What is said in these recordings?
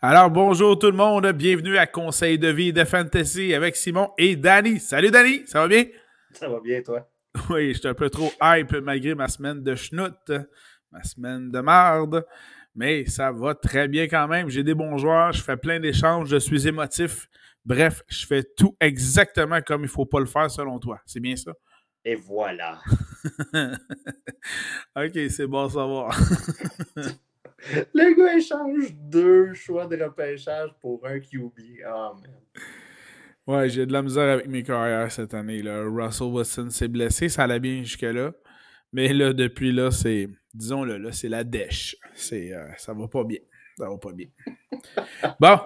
Alors, bonjour tout le monde, bienvenue à Conseil de vie de Fantasy avec Simon et Danny. Salut Danny, ça va bien? Ça va bien, toi? Oui, j'étais un peu trop hype malgré ma semaine de schnout, ma semaine de marde, mais ça va très bien quand même. J'ai des bons joueurs, je fais plein d'échanges, je suis émotif. Bref, je fais tout exactement comme il ne faut pas le faire selon toi. C'est bien ça? Et voilà. Ok, c'est bon à savoir. Le gars échange deux choix de repêchage pour un QB. Oh, man. Ouais, j'ai de la misère avec mes carrières cette année. Là. Russell Wilson s'est blessé, ça allait bien jusque-là. Mais là, depuis là, c'est, disons-le, là, c'est la dèche. Ça va pas bien. Ça va pas bien. Bon,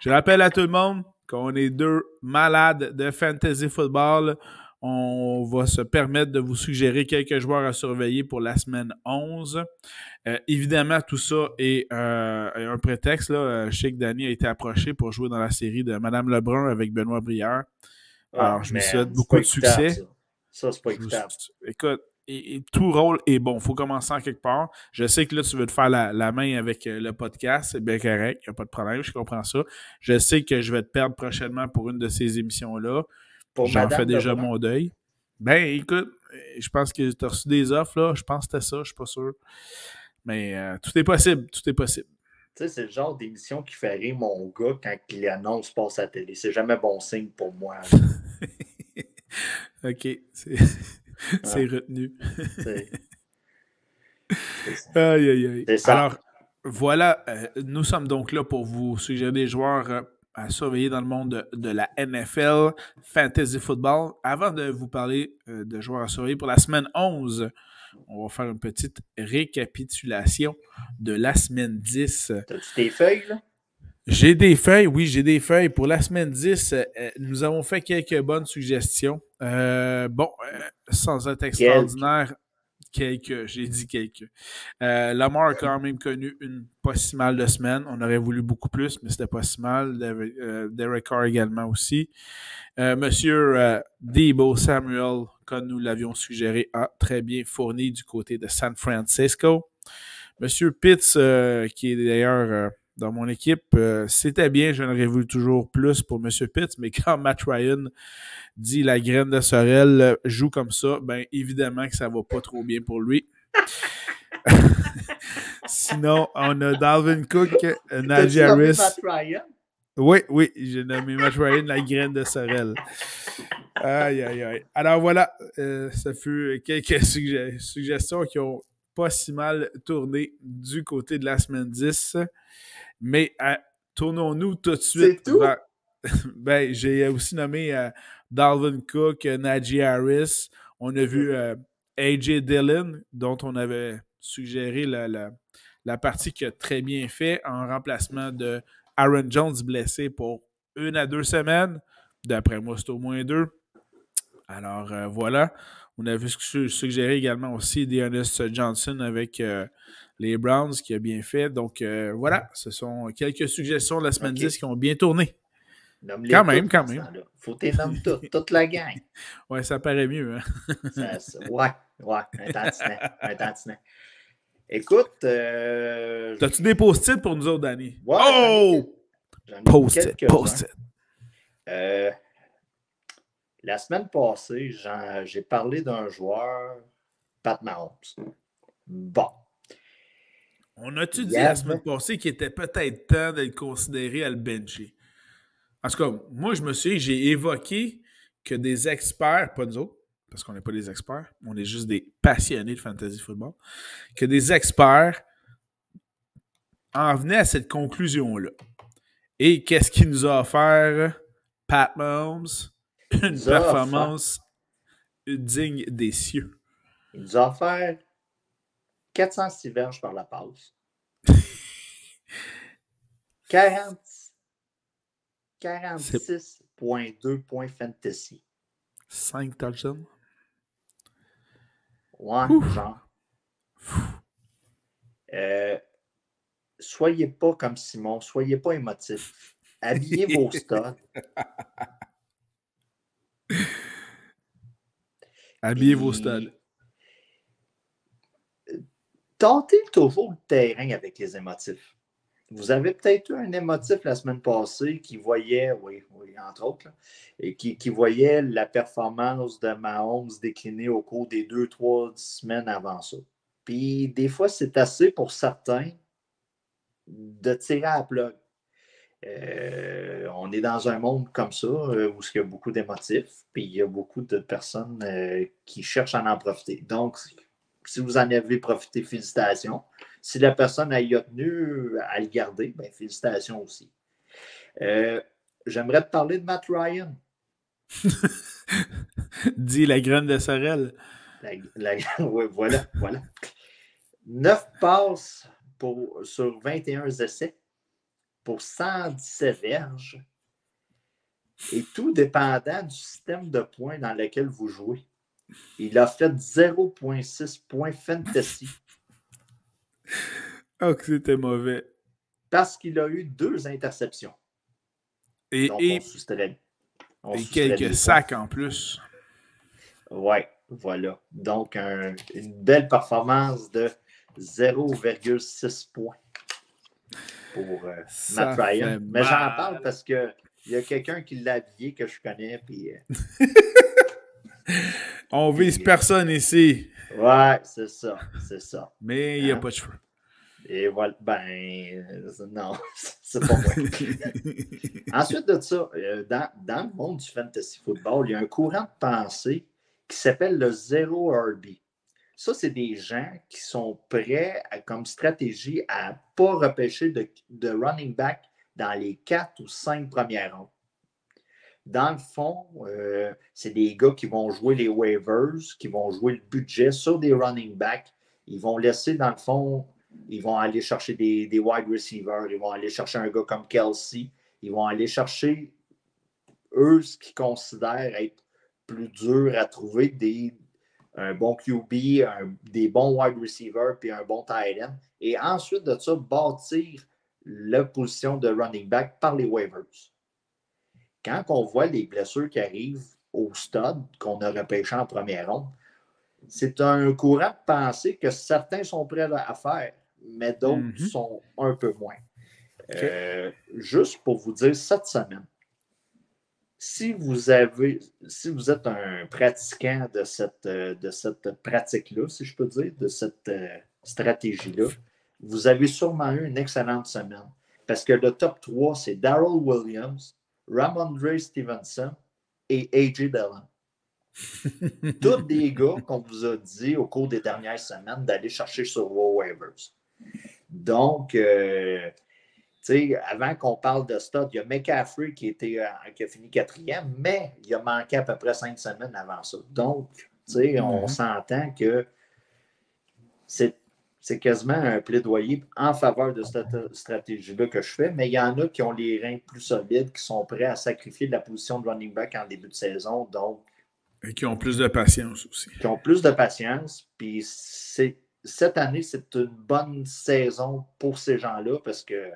je rappelle à tout le monde qu'on est deux malades de fantasy football. On va se permettre de vous suggérer quelques joueurs à surveiller pour la semaine 11. Évidemment, tout ça est un prétexte. Là. Je sais que Danny a été approché pour jouer dans la série de Madame Lebrun avec Benoît Brière. Oh, Alors, je me souhaite man. C'est pas beaucoup de écoutable, succès. ça. Ça, c'est pas écoutable. Écoute, tout rôle est bon. Il faut commencer en quelque part. Je sais que là, tu veux te faire la main avec le podcast. C'est bien correct. Il n'y a pas de problème. Je comprends ça. Je sais que je vais te perdre prochainement pour une de ces émissions-là. Pour J'en fais Madame déjà Lebrun, mon deuil. Ben, écoute, je pense que tu as reçu des offres, là. Je pense que c'était ça. Je suis pas sûr. Mais tout est possible. Tout est possible. tu sais, c'est le genre d'émission qui fait rire mon gars quand l'annonce passe à la télé. C'est jamais bon signe pour moi, là. OK. C'est Hein? c'est retenu. C'est c'est- Aïe, aïe, aïe. c'est ça. Alors, voilà, nous sommes donc là pour vous suggérer des joueurs à surveiller dans le monde de la NFL, Fantasy Football. Avant de vous parler de joueurs à surveiller pour la semaine 11, on va faire une petite récapitulation de la semaine 10. T'as-tu tes feuilles, là? J'ai des feuilles, oui, j'ai des feuilles. Pour la semaine 10, nous avons fait quelques bonnes suggestions. Sans être Quelques. extraordinaire, quelques, j'ai dit quelques. Lamar a quand même connu une pas si mal de semaine. On aurait voulu beaucoup plus, mais c'était pas si mal. Derek Carr également aussi. Monsieur Debo Samuel, comme nous l'avions suggéré, a très bien fourni du côté de San Francisco. Monsieur Pitts, qui est d'ailleurs dans mon équipe, c'était bien. J'en aurais voulu toujours plus pour Monsieur Pitts, mais quand Matt Ryan dit la graine de Sorel joue comme ça, ben évidemment que ça va pas trop bien pour lui. Sinon, on a Dalvin Cook, Najee T'as-tu nommé Matt Harris. Ryan? Oui, oui, j'ai nommé Matt Ryan la graine de Sorel. Aïe, aïe, aïe. Alors voilà, ça fut quelques suggestions qui ont pas si mal tourné du côté de la semaine 10. Mais tournons-nous tout de suite C'est tout? vers. Ben, j'ai aussi nommé Dalvin Cook, Najee Harris. On a vu AJ Dillon, dont on avait suggéré la partie qui a très bien fait en remplacement de Aaron Jones blessé pour 1 à 2 semaines. D'après moi, c'est au moins 2. Alors voilà. On avait suggéré également aussi Dearness Johnson avec les Browns qui a bien fait. Donc voilà, ce sont quelques suggestions de la semaine OK. 10 qui ont bien tourné. Nomme-les Quand même, toutes quand dans ce même. temps-là. Faut que tu les nommes toutes. Toute la gang. Ouais, ça paraît mieux. Hein? Ouais, ouais, un tantinet, un tantinet. Écoute, T'as-tu des post-it pour nous autres, Danny? ouais, Oh! j'en ai Post-it, quelques-uns. post-it. Euh, la semaine passée, j'ai parlé d'un joueur, Pat Mahomes. Bon, On a-tu il y dit la semaine avait. passée qu'il était peut-être temps de le considérer à le bencher? En tout cas, moi, je me suis j'ai évoqué que des experts, pas nous autres, parce qu'on n'est pas des experts, on est juste des passionnés de fantasy football, que des experts en venaient à cette conclusion-là. Et qu'est-ce qu'il nous a offert, Pat Mahomes? Il Une nous a offert, performance digne des cieux. il nous a offert 406 verges par la passe. 40, C'est 46,2 points fantasy. 5 touchdowns. Ouais, Ouf. genre. Euh, soyez pas comme Simon, soyez pas émotif. Habillez vos studs. Habillez vos studs. Puis tentez toujours le terrain avec les émotifs. Vous avez peut-être eu un émotif la semaine passée qui voyait, oui, entre autres, là, et qui voyait la performance de Mahomes décliner au cours des 2, 3 semaines avant ça. Puis des fois, c'est assez pour certains de tirer à la plug. On est dans un monde comme ça où il y a beaucoup d'émotifs, puis il y a beaucoup de personnes qui cherchent à en profiter. Donc, si vous en avez profité, félicitations. Si la personne a y a tenu à le garder, bien, félicitations aussi. J'aimerais te parler de Matt Ryan. Dis la graine de Sorel. Oui, voilà. 9 passes sur 21 essais pour 117 verges. Et tout dépendant du système de points dans lequel vous jouez. Il a fait 0,6 points fantasy. Oh, que c'était mauvais. Parce qu'il a eu 2 interceptions. Donc, on soustrait quelques sacs en plus. Oui, voilà. Donc, une belle performance de 0,6 points pour Matt Ryan. Mais j'en parle parce qu'il y a quelqu'un qui l'a habillé que je connais. Puis, on vise personne ici. Ouais, c'est ça. Mais il n'y a pas de cheveux. Et voilà, non, c'est pas moi. Ensuite de ça, dans le monde du fantasy football, il y a un courant de pensée qui s'appelle le Zero RB. Ça, c'est des gens qui sont prêts comme stratégie à ne pas repêcher de running back dans les 4 ou 5 premières rondes. Dans le fond, c'est des gars qui vont jouer les waivers, qui vont jouer le budget sur des running backs. Ils vont laisser, dans le fond, ils vont aller chercher des wide receivers, ils vont aller chercher un gars comme Kelsey, ils vont aller chercher, eux, ce qu'ils considèrent être plus dur à trouver, un bon QB, des bons wide receivers, puis un bon tight end. Et ensuite de ça, bâtir la position de running back par les waivers. Quand on voit les blessures qui arrivent au stade qu'on a repêché en première ronde, c'est un courant de pensée que certains sont prêts à faire, mais d'autres sont un peu moins. Okay. Juste pour vous dire, cette semaine, si vous êtes un pratiquant de cette pratique-là, si je peux dire, de cette stratégie-là, vous avez sûrement eu une excellente semaine. Parce que le top 3, c'est Darrell Williams, Ramondre Stevenson et A.J. Dillon. Tous des gars qu'on vous a dit au cours des dernières semaines d'aller chercher sur vos waivers. Donc, avant qu'on parle de stud, il y a McCaffrey qui a fini 4e, mais il a manqué à peu près 5 semaines avant ça. Donc, on s'entend que c'est quasiment un plaidoyer en faveur de cette stratégie-là que je fais, mais il y en a qui ont les reins plus solides, qui sont prêts à sacrifier de la position de running back en début de saison, donc... Et qui ont plus de patience aussi. Qui ont plus de patience, puis cette année, c'est une bonne saison pour ces gens-là, parce que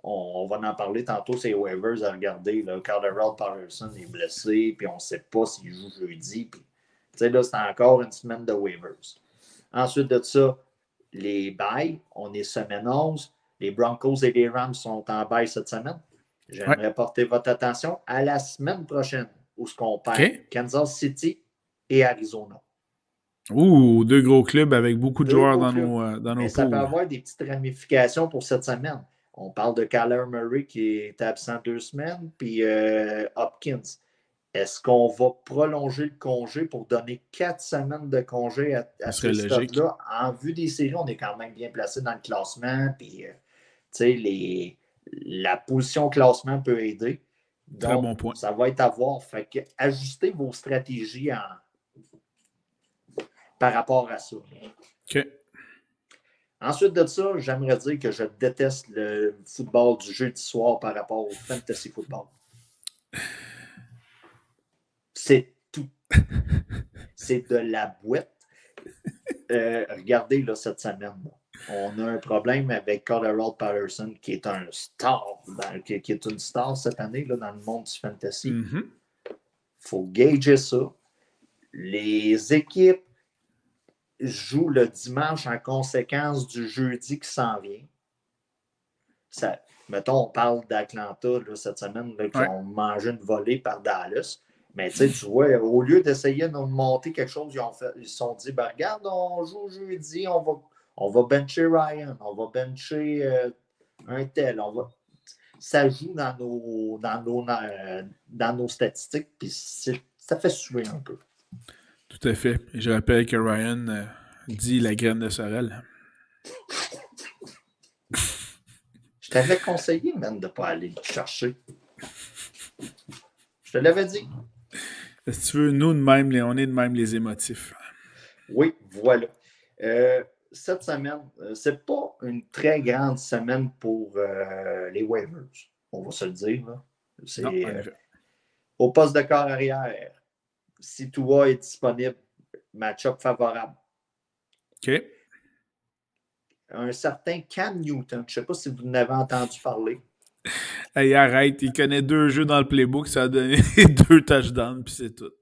on va en parler tantôt, c'est waivers à regarder. Cardinal Patterson est blessé, puis on ne sait pas s'il joue jeudi. Puis, là, c'est encore une semaine de waivers. Ensuite de ça, les bails, on est semaine 11. Les Broncos et les Rams sont en bail cette semaine. J'aimerais porter votre attention à la semaine prochaine, où ce qu'on perd Kansas City et Arizona. Ouh, 2 gros clubs avec beaucoup de joueurs dans nos Mais ça peut avoir des petites ramifications pour cette semaine. On parle de Kyler Murray qui est absent 2 semaines, puis Hopkins. Est-ce qu'on va prolonger le congé pour donner 4 semaines de congé à ces stades-là? En vue des séries, on est quand même bien placé dans le classement, puis la position classement peut aider. Donc, très bon point. Ça va être à voir. Fait que ajustez vos stratégies par rapport à ça. OK. Ensuite de ça, j'aimerais dire que je déteste le football du jeudi soir par rapport au fantasy football. C'est tout. C'est de la boîte. Regardez là, cette semaine. On a un problème avec Cordero Patterson qui est un star, qui est une star cette année là, dans le monde du fantasy. Il faut gager ça. Les équipes joue le dimanche en conséquence du jeudi qui s'en vient. mettons, on parle d'Atlanta là, cette semaine là, qui ont mangé une volée par Dallas. Mais tu vois, au lieu d'essayer de monter quelque chose, ils se sont dit, ben, regarde, on joue jeudi, on va bencher Ryan, on va bencher un tel. Ça joue dans nos statistiques, puis ça fait suer un peu. Tout à fait. Et je rappelle que Ryan dit la graine de Sorel. Je t'avais conseillé, même, de ne pas aller le chercher. Je te l'avais dit. Si tu veux, nous, de même, on est de même les émotifs. Oui, voilà. Cette semaine, c'est pas une très grande semaine pour les waivers. On va se le dire. Là. C'est, au poste de corps arrière, si Tua est disponible, match-up favorable. OK. Un certain Cam Newton, je ne sais pas si vous en avez entendu parler. Hey, arrête, il connaît 2 jeux dans le playbook, ça a donné 2 touchdowns, puis c'est tout.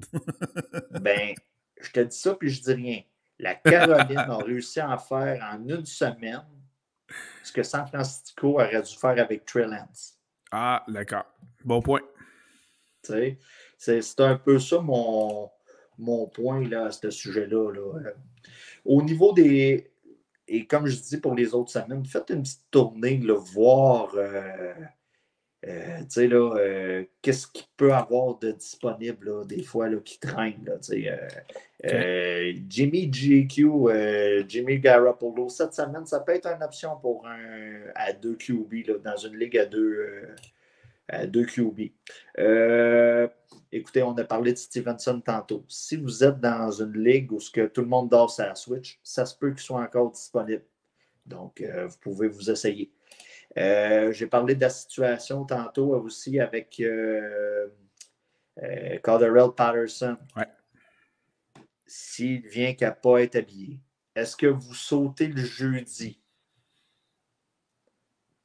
Ben, je te dis ça, puis je dis rien. La Caroline a réussi à en faire en une semaine ce que San Francisco aurait dû faire avec Trey Lance. Ah, d'accord. Bon point. Tu sais, c'est un peu ça mon point là, à ce sujet-là. Là. Au niveau des... Et comme je dis pour les autres semaines, faites une petite tournée, là, voir qu'est-ce qu'il peut avoir de disponible là, des fois là, qui traîne. Là, Jimmy GQ, Jimmy Garoppolo, cette semaine, ça peut être une option pour à 2 QB là, dans une ligue à 2 QB. Écoutez, on a parlé de Stevenson tantôt. Si vous êtes dans une ligue où tout le monde dort sa Switch, ça se peut qu'il soit encore disponible. Donc, vous pouvez vous essayer. J'ai parlé de la situation tantôt aussi avec Cordell Patterson. Ouais. S'il vient qu'à ne pas être habillé, est-ce que vous sautez le jeudi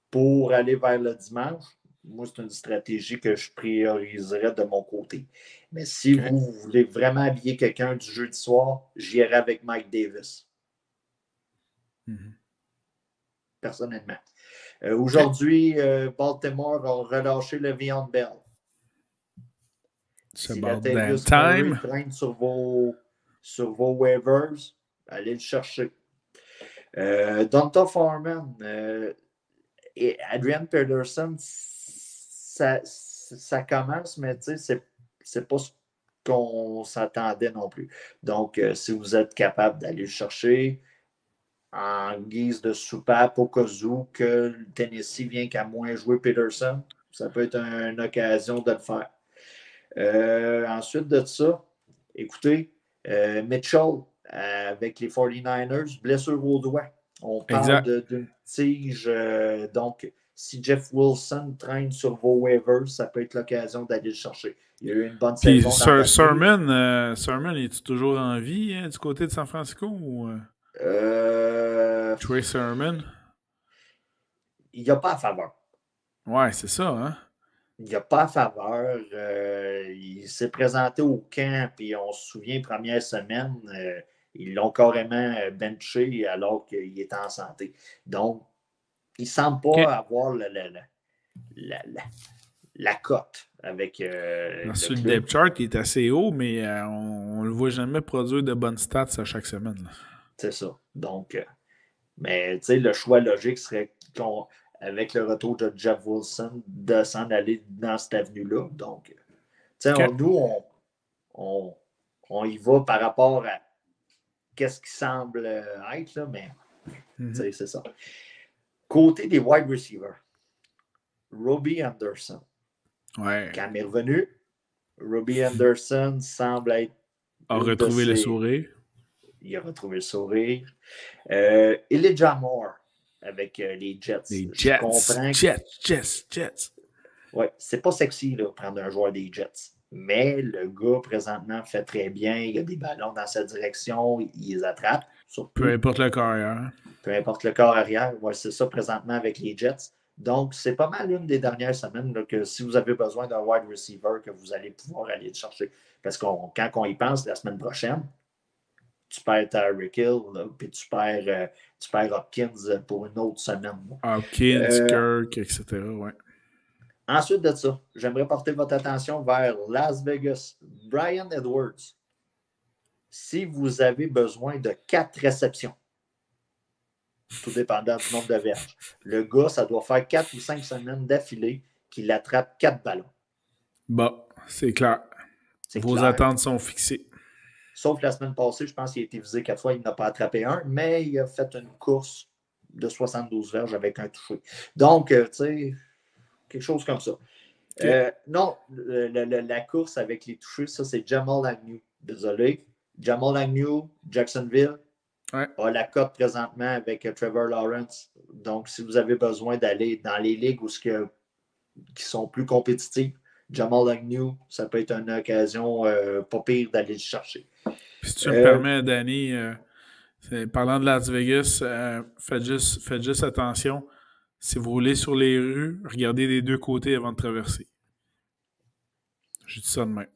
pour aller vers le dimanche? Moi, c'est une stratégie que je prioriserais de mon côté. Mais si vous voulez vraiment habiller quelqu'un du jeudi soir, j'irai avec Mike Davis. Mm-hmm. Personnellement. Aujourd'hui, Baltimore a relâché le Le'Veon Bell. Si Latavius Murray traîne sur vos waivers, allez le chercher. Donta Foreman et Adrian Peterson, ça commence, mais tu sais, c'est pas ce qu'on s'attendait non plus. Donc, si vous êtes capable d'aller le chercher en guise de soupape au cas où que le Tennessee vient qu'à moins jouer Peterson, ça peut être une occasion de le faire. Ensuite de ça, écoutez, Mitchell avec les 49ers, blessure au doigt. On parle d'une tige. Donc, si Jeff Wilson traîne sur vos waivers, ça peut être l'occasion d'aller le chercher. Il y a eu une bonne saison. Sermon, est-tu toujours en vie du côté de San Francisco ou Trey Sermon? Il n'y a pas à faveur. Ouais, c'est ça, hein? Il n'y a pas à faveur. Il s'est présenté au camp, puis on se souvient, première semaine, ils l'ont carrément benché alors qu'il était en santé. Donc, il ne semble pas avoir la cote avec sur le depth chart, il est assez haut, mais on ne le voit jamais produire de bonnes stats à chaque semaine. Là. C'est ça. Donc, mais tu sais, le choix logique serait avec le retour de Jeff Wilson, de s'en aller dans cette avenue-là. Donc, nous, on y va par rapport à qu'est-ce qui semble être, là, mais c'est ça. Côté des wide receivers, Robbie Anderson. Ouais. Quand il est revenu, Robbie Anderson semble être... A retrouvé le sourire. Il a retrouvé le sourire. Elijah Moore avec les Jets. Les Jets. Jets. Ouais, c'est pas sexy là, prendre un joueur des Jets. Mais le gars, présentement, fait très bien. Il y a des ballons dans sa direction. Il les attrape. Surtout. Peu importe le corps arrière. Peu importe le corps arrière. Ouais, c'est ça présentement avec les Jets. Donc, c'est pas mal une des dernières semaines là, que si vous avez besoin d'un wide receiver, que vous allez pouvoir aller le chercher. Parce que quand on y pense, la semaine prochaine, tu perds Tyreek Hill, là, puis tu perds Hopkins pour une autre semaine. Hopkins, Kirk, etc. Ouais. Ensuite de ça, j'aimerais porter votre attention vers Las Vegas. Brian Edwards. Si vous avez besoin de 4 réceptions, tout dépendant du nombre de verges, le gars, ça doit faire 4 ou 5 semaines d'affilée qu'il attrape 4 ballons. Bon, c'est clair. Vos attentes sont fixées. Sauf la semaine passée, je pense qu'il a été visé 4 fois, il n'a pas attrapé un, mais il a fait une course de 72 verges avec un touché. Donc, tu sais, quelque chose comme ça. Okay. Non, la course avec les touchés, ça, c'est Jamal Agnew. Désolé. Jamal Agnew, Jacksonville, a la cote présentement avec Trevor Lawrence. Donc, si vous avez besoin d'aller dans les ligues qui sont plus compétitives, Jamal Agnew, ça peut être une occasion pas pire d'aller le chercher. Puis si tu me permets, Danny, parlant de Las Vegas, faites juste attention. Si vous roulez sur les rues, regardez des deux côtés avant de traverser. Je dis ça de même.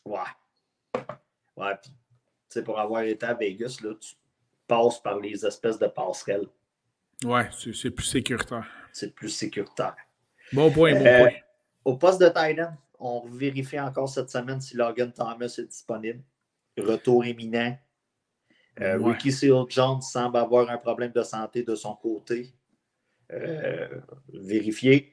Ouais. Ouais, puis, tu sais, pour avoir été à Vegas, là, tu passes par les espèces de passerelles. Ouais, c'est plus sécuritaire. C'est plus sécuritaire. Bon point, bon point. Au poste de tight end, on vérifie encore cette semaine si Logan Thomas est disponible. Retour imminent. Ricky Seals-Jones semble avoir un problème de santé de son côté. Vérifier.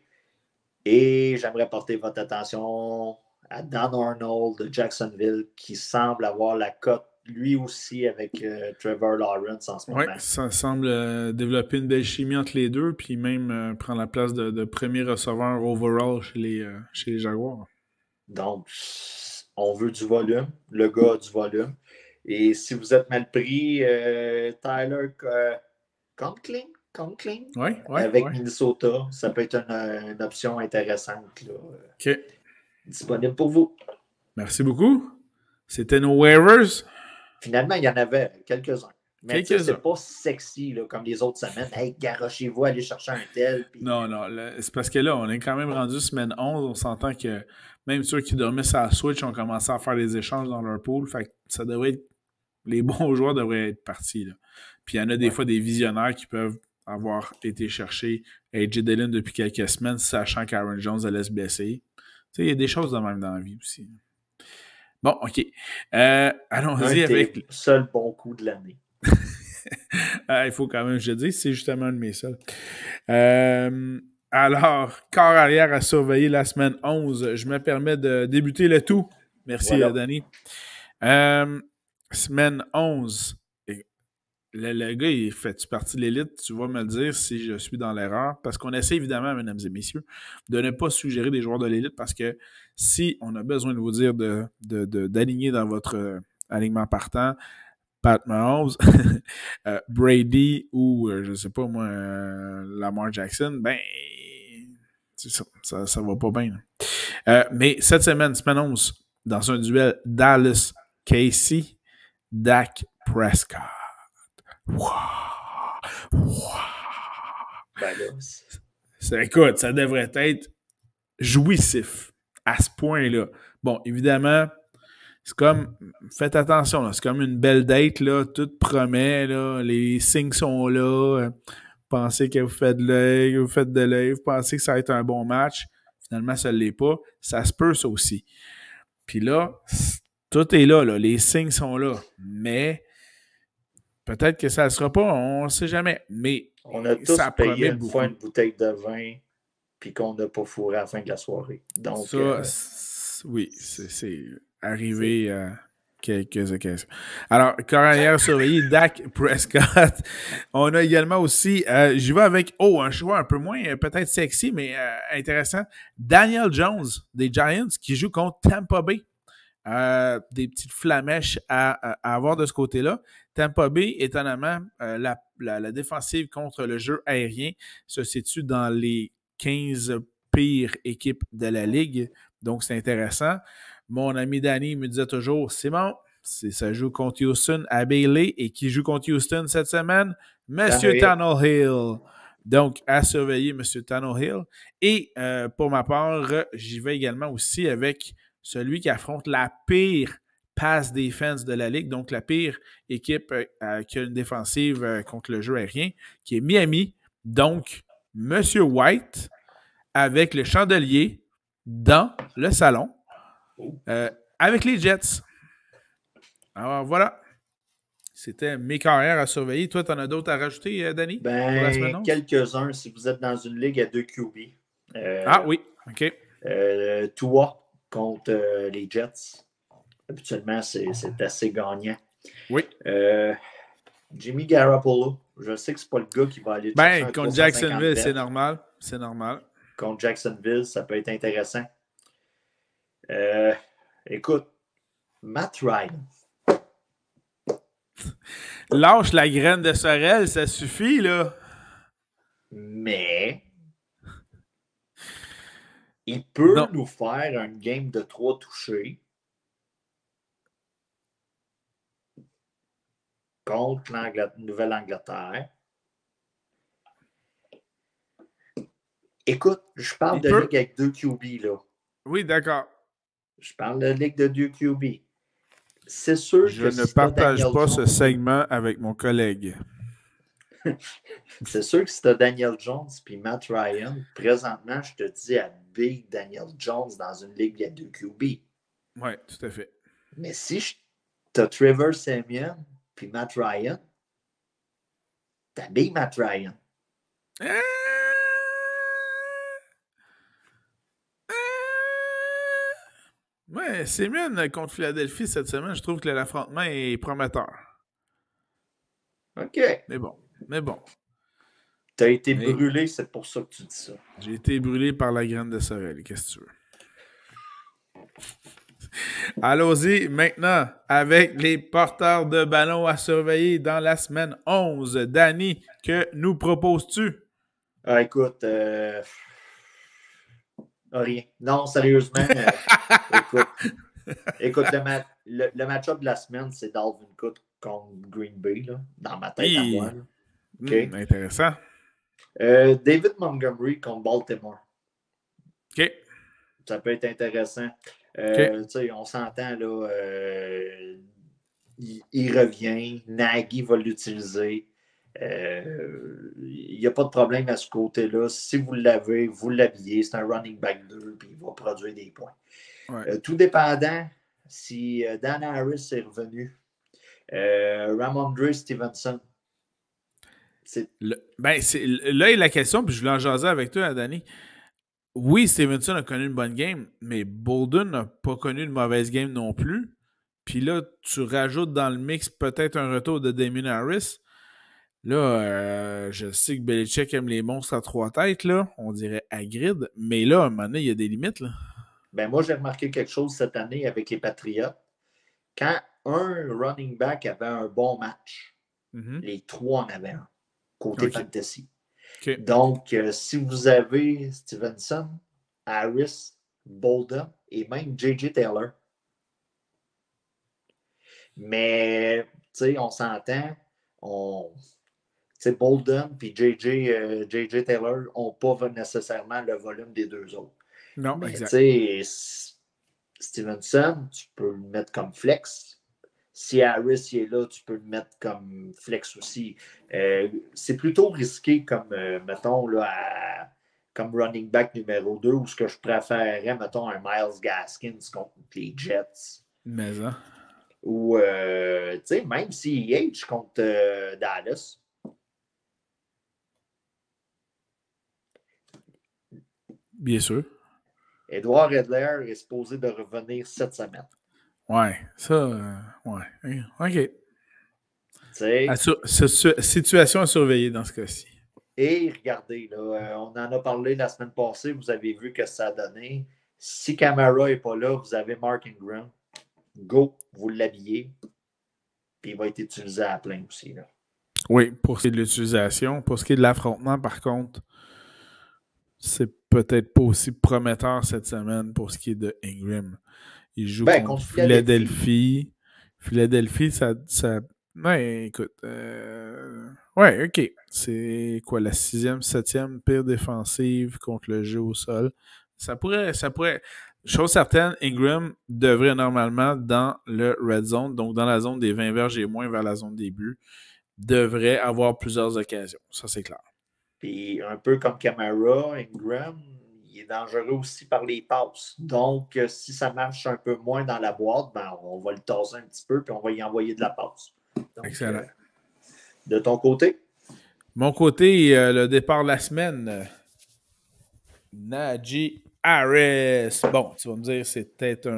Et j'aimerais porter votre attention à Dan Arnold de Jacksonville qui semble avoir la cote lui aussi avec Trevor Lawrence en ce moment. Oui, ça semble développer une belle chimie entre les deux, puis même prendre la place de premier receveur overall chez les Jaguars. Donc, on veut du volume. Le gars a du volume. Et si vous êtes mal pris, Tyler Conklin avec Minnesota, ça peut être une option intéressante. Là, OK. Disponible pour vous. Merci beaucoup. C'était nos waivers. Finalement, il y en avait quelques-uns. Mais c'est pas sexy là, comme les autres semaines. Hey, garochez-vous, allez chercher un tel. Puis... Non, c'est parce que là, on est quand même rendu semaine 11. On s'entend que même ceux qui dormaient sur la Switch ont commencé à faire des échanges dans leur pool. Fait que ça devrait être... Les bons joueurs devraient être partis. Là. Puis il y en a des fois des visionnaires qui peuvent avoir été chercher AJ Dillon depuis quelques semaines, sachant qu'Aaron Jones allait se blesser. Tu sais, il y a des choses de même dans la vie aussi. Bon, OK. Allons-y avec... le seul bon coup de l'année. Il faut quand même que je le dise, c'est justement un de mes seuls. Alors, corps arrière à surveiller la semaine 11. Je me permets de débuter le tout. Merci, voilà. Danny. Semaine 11. Le gars, il fait partie de l'élite. Tu vas me le dire si je suis dans l'erreur. Parce qu'on essaie évidemment, mesdames et messieurs, de ne pas suggérer des joueurs de l'élite parce que si on a besoin de vous dire d'aligner dans votre alignement partant, Pat Mahomes, Brady ou, je sais pas moi, Lamar Jackson, ben, ça va pas bien. Mais cette semaine 11, dans un duel Dallas-KC, Dak Prescott. Wow. Ben là, écoute, ça devrait être jouissif à ce point-là. Bon, évidemment, c'est comme, faites attention, là, c'est comme une belle date, là, tout promet, là, les signes sont là, pensez que vous faites de l'œil, vous pensez que ça va être un bon match, finalement, ça ne l'est pas, ça se peut, ça aussi. Puis là, tout est là, les signes sont là, mais peut-être que ça ne sera pas, on ne sait jamais, mais on a tous payé une fois une bouteille de vin puis qu'on n'a pas fourré à la fin de la soirée. Donc, ça, oui, c'est arrivé à quelques occasions. Alors, carrière surveillée, Dak Prescott. On a également aussi, j'y vais avec, un choix un peu moins peut-être sexy, mais intéressant, Daniel Jones des Giants qui joue contre Tampa Bay. Des petites flamèches à avoir de ce côté-là. Tampa Bay, étonnamment, la défensive contre le jeu aérien se situe dans les 15 pires équipes de la Ligue. Donc, c'est intéressant. Mon ami Danny me disait toujours, c'est bon, ça joue contre Houston à Bailey. Et qui joue contre Houston cette semaine? Monsieur Tannehill. Donc, à surveiller Monsieur Tannehill. Et pour ma part, j'y vais également aussi avec celui qui affronte la pire pass defense de la Ligue, donc la pire équipe qui a une défensive contre le jeu aérien, qui est Miami. Donc, M. White avec le chandelier dans le salon avec les Jets. Alors voilà. C'était mes carrières à surveiller. Toi, tu en as d'autres à rajouter, Danny, pour la semaine 11? Quelques-uns, si vous êtes dans une ligue à 2 QB. Oui, OK. Tua contre les Jets. Habituellement, c'est assez gagnant. Oui. Jimmy Garoppolo, je sais que c'est pas le gars qui va aller chercher un contre Jacksonville, c'est normal. C'est normal. Contre Jacksonville, ça peut être intéressant. Écoute, Matt Ryan. Lâche la graine de Sorel, ça suffit, là. Mais il peut nous faire un game de 3 touchés contre Nouvelle-Angleterre. Écoute, je parle de ligue avec 2 QB, là. Oui, d'accord. Je parle de ligue de 2 QB. C'est sûr je ne partage pas ce segment avec mon collègue. C'est sûr que si tu as Daniel Jones et Matt Ryan, présentement, je te dis à Big Daniel Jones dans une ligue à 2 QB. Oui, tout à fait. Mais si tu as Trevor Siemian puis Matt Ryan, tu as Big Matt Ryan. Ouais, Siemian contre Philadelphie cette semaine, je trouve que l'affrontement est prometteur. OK. Mais bon. Tu as été brûlé, c'est pour ça que tu dis ça. J'ai été brûlé par la graine de Sorel, qu'est-ce que tu veux? Allons-y maintenant avec les porteurs de ballon à surveiller dans la semaine 11. Danny, que nous proposes-tu? Écoute, rien. Non, sérieusement, écoute, le match-up de la semaine, c'est Dalvin Cook contre Green Bay, là, dans ma tête à moi. Okay. Intéressant. David Montgomery contre Baltimore. OK. Ça peut être intéressant. On s'entend, là, il revient, Nagy va l'utiliser. Il n'y a pas de problème à ce côté-là. Si vous l'avez, vous l'habillez. C'est un running back 2 puis il va produire des points. Ouais. Tout dépendant si Dan Harris est revenu. Ramondre Stevenson. Là est la question, puis je voulais en jaser avec toi, Danny. Oui, Stevenson a connu une bonne game, mais Bolden n'a pas connu une mauvaise game non plus. Puis là, tu rajoutes dans le mix peut-être un retour de Damien Harris. Là, je sais que Belichick aime les monstres à 3 têtes, là. On dirait Hagrid. Mais là, à un moment donné, il y a des limites, là. Ben moi, j'ai remarqué quelque chose cette année avec les Patriots. Quand un running back avait un bon match, les 3 en avaient un. Côté fantasy. Okay. Donc, si vous avez Stevenson, Harris, Bolden et même J.J. Taylor. Mais, tu sais, on s'entend, Bolden et J.J. Taylor n'ont pas nécessairement le volume des deux autres. Non, mais, exact. Tu sais, Stevenson, tu peux le mettre comme flex. Si Harris est là, tu peux le mettre comme flex aussi. C'est plutôt risqué comme, mettons, là, comme running back numéro 2, ou ce que je préférerais, mettons, un Myles Gaskins contre les Jets. Mais ça. Ou, tu sais, même CEH contre Dallas. Bien sûr. Edward Edler est supposé de revenir cette semaine. Ouais, ça, ouais. OK. T'sais, situation à surveiller dans ce cas-ci. Et regardez, là, on en a parlé la semaine passée, vous avez vu que ça a donné. Si Camara n'est pas là, vous avez Mark Ingram. Go, vous l'habillez. Puis il va être utilisé à plein aussi. Là. Oui, pour ce qui est de l'utilisation. Pour ce qui est de l'affrontement, par contre, c'est peut-être pas aussi prometteur cette semaine pour ce qui est de Ingram. Il joue contre Philadelphie. Philadelphie, ça ouais, écoute. Ouais, OK. C'est quoi, la 6e, 7e pire défensive contre le jeu au sol? Ça pourrait. chose certaine, Ingram devrait normalement dans le red zone, donc dans la zone des 20 verges et moins vers la zone des buts, devrait avoir plusieurs occasions. Ça, c'est clair. Puis un peu comme Camara, Ingram, il est dangereux aussi par les passes. Donc, si ça marche un peu moins dans la boîte, ben, on va le tasser un petit peu puis on va y envoyer de la passe. Donc, excellent. De ton côté? Mon côté, le départ de la semaine. Najee Harris. Bon, tu vas me dire, c'est peut-être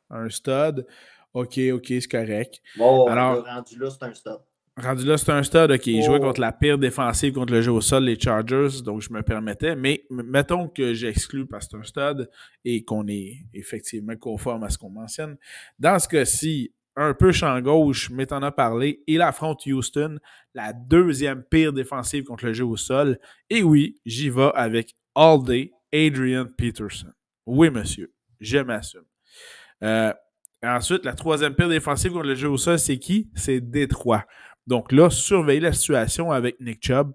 un stud. OK, c'est correct. Bon, alors, rendu là, c'est un stud. Rendu là, c'est un stud. OK, il jouait contre la pire défensive contre le jeu au sol, les Chargers, donc je me permettais. Mais mettons que j'exclus parce que c'est un stud et qu'on est effectivement conforme à ce qu'on mentionne. Dans ce cas-ci, un peu champ gauche, mais t'en as parlé, il affronte Houston, la deuxième pire défensive contre le jeu au sol. Et oui, j'y vais avec All Day, Adrian Peterson. Oui, monsieur, je m'assume. Ensuite, la troisième pire défensive contre le jeu au sol, c'est qui? C'est Détroit. Donc là, surveillez la situation avec Nick Chubb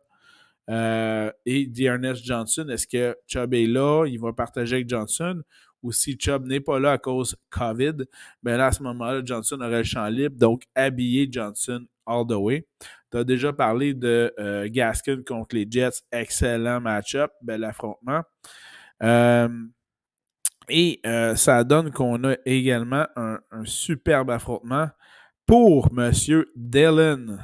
et D'Ernest Johnson. Est-ce que Chubb est là? Il va partager avec Johnson. Ou si Chubb n'est pas là à cause COVID, ben là, à ce moment-là, Johnson aurait le champ libre. Donc, habiller Johnson all the way. Tu as déjà parlé de Gaskin contre les Jets. Excellent match-up. Bel affrontement. Et ça donne qu'on a également un superbe affrontement pour M. Dillon,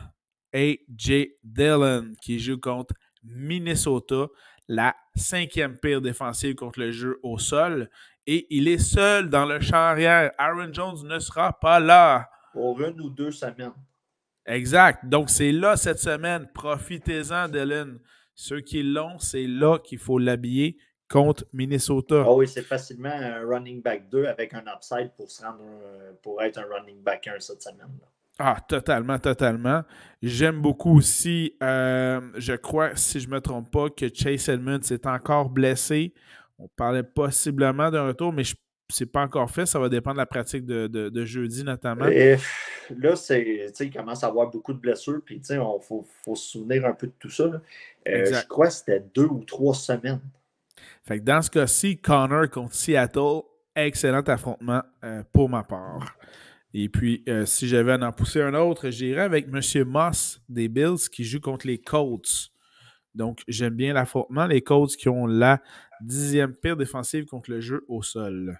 A.J. Dillon, qui joue contre Minnesota, la cinquième pire défensive contre le jeu au sol. Et il est seul dans le champ arrière. Aaron Jones ne sera pas là. Pour 1 ou 2 semaines. Exact. Donc, c'est là cette semaine. Profitez-en, Dillon. Ceux qui l'ont, c'est là qu'il faut l'habiller contre Minnesota. Ah oui, c'est facilement un running back 2 avec un upside pour se rendre pour être un running back 1 cette semaine-là. Ah, totalement. J'aime beaucoup aussi, je crois, si je ne me trompe pas, que Chase Edmonds est encore blessé. On parlait possiblement d'un retour, mais c'est pas encore fait. Ça va dépendre de la pratique de jeudi, notamment. Et là, il commence à avoir beaucoup de blessures, puis il faut se souvenir un peu de tout ça. Je crois que c'était 2 ou 3 semaines. Fait que dans ce cas-ci, Connor contre Seattle, excellent affrontement pour ma part. Et puis, si j'avais à en pousser un autre, j'irais avec M. Moss des Bills qui joue contre les Colts. Donc, j'aime bien l'affrontement. Les Colts qui ont la 10e pire défensive contre le jeu au sol.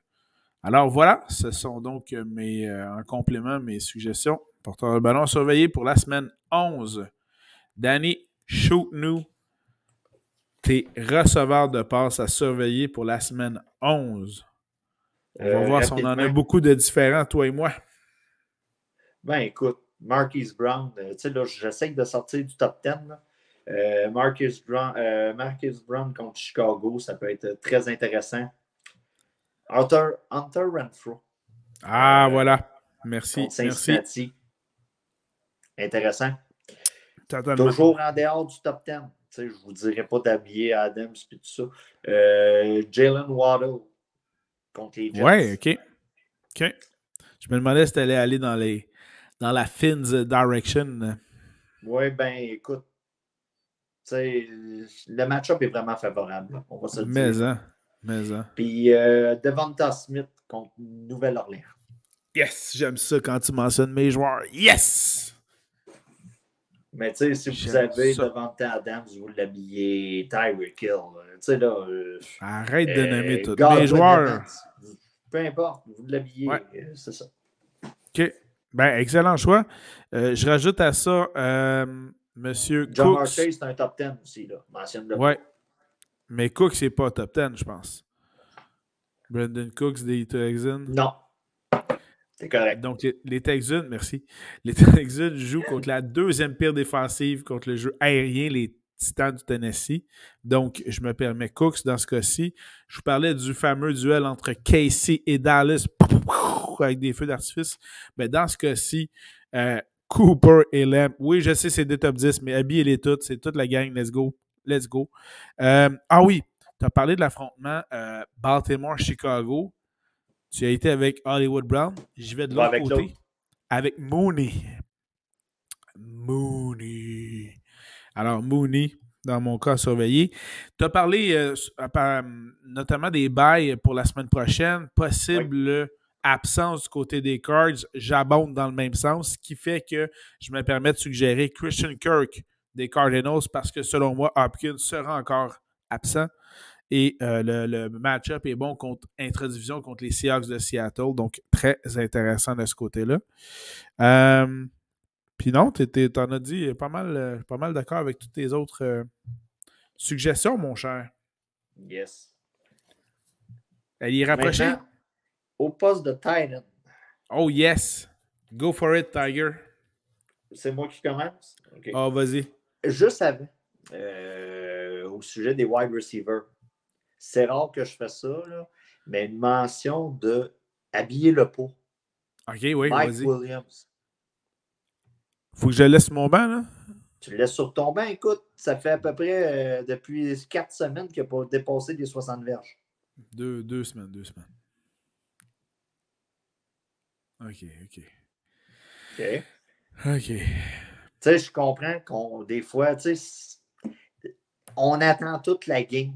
Alors voilà, ce sont donc en complément mes suggestions. Porteur de ballon surveillé pour la semaine 11. Danny, shoot-nous tes receveurs de passe à surveiller pour la semaine 11. On va voir si on en a beaucoup de différents, toi et moi. Ben écoute, Marquise Brown, là, j'essaie de sortir du top 10. Marquise Brown contre Chicago, ça peut être très intéressant. Hunter Renfrow. Ah, voilà. Merci. Contre Cincinnati. Intéressant. Totalement. Toujours en dehors du top 10. Je ne vous dirais pas d'habiller Adams et tout ça. Jalen Waddle contre les Jets. Ouais, OK. Je me demandais si tu allais aller dans la Finns direction. Oui, ben écoute, le match-up est vraiment favorable. On va se le dire. Mais hein. Puis Devonta Smith contre Nouvelle-Orléans. Yes! J'aime ça quand tu mentionnes mes joueurs. Yes! Mais tu sais, si vous avez Devonta Adams, vous l'habillez Tyreek Hill. Tu sais, là. Arrête de nommer tous mes joueurs. Peu importe, vous l'habillez. Ouais. C'est ça. OK. Ben, excellent choix. Je rajoute à ça Monsieur John Cooks. Chase, c'est un top 10 aussi, là. Mentionne-le. Ouais. Mais Cooks, c'est pas top 10, je pense. Brandon Cooks des Texans. Non. C'est correct. Donc, les Texans, merci. Les Texans jouent contre la deuxième pire défensive contre le jeu aérien, les Titans du Tennessee. Donc, je me permets Cooks dans ce cas-ci. Je vous parlais du fameux duel entre KC et Dallas avec des feux d'artifice. Mais dans ce cas-ci, Cooper et Lamb. Oui, je sais, c'est des top 10, mais habillez-les toutes. C'est toute la gang. Let's go. Ah oui, tu as parlé de l'affrontement Baltimore-Chicago. Tu as été avec Hollywood Brown. J'y vais de l'autre côté. Avec Mooney. Alors, Mooney, dans mon cas, à surveiller. Tu as parlé notamment des bails pour la semaine prochaine, possible absence du côté des Cards. J'abonde dans le même sens, ce qui fait que je me permets de suggérer Christian Kirk des Cardinals parce que selon moi, Hopkins sera encore absent. Et le match-up est bon contre intra-division contre les Seahawks de Seattle. Donc, très intéressant de ce côté-là. Puis non, t'en as dit pas mal d'accord avec toutes tes autres suggestions, mon cher. Yes. Elle y est rapprochée? Maintenant, au poste de Titan. Oh yes! Go for it, Tiger. C'est moi qui commence? Okay. Oh, vas-y. Juste avant, au sujet des wide receivers, c'est rare que je fasse ça, là, mais une mention de habiller le pot. OK, oui, Mike vas-y. Williams. Faut que je laisse mon banc, là? Tu le laisses sur ton banc, écoute, ça fait à peu près depuis 4 semaines qu'il n'a pas dépassé les 60 verges. Deux semaines. OK. Tu sais, je comprends qu'on, des fois, tu sais, on attend toute la game.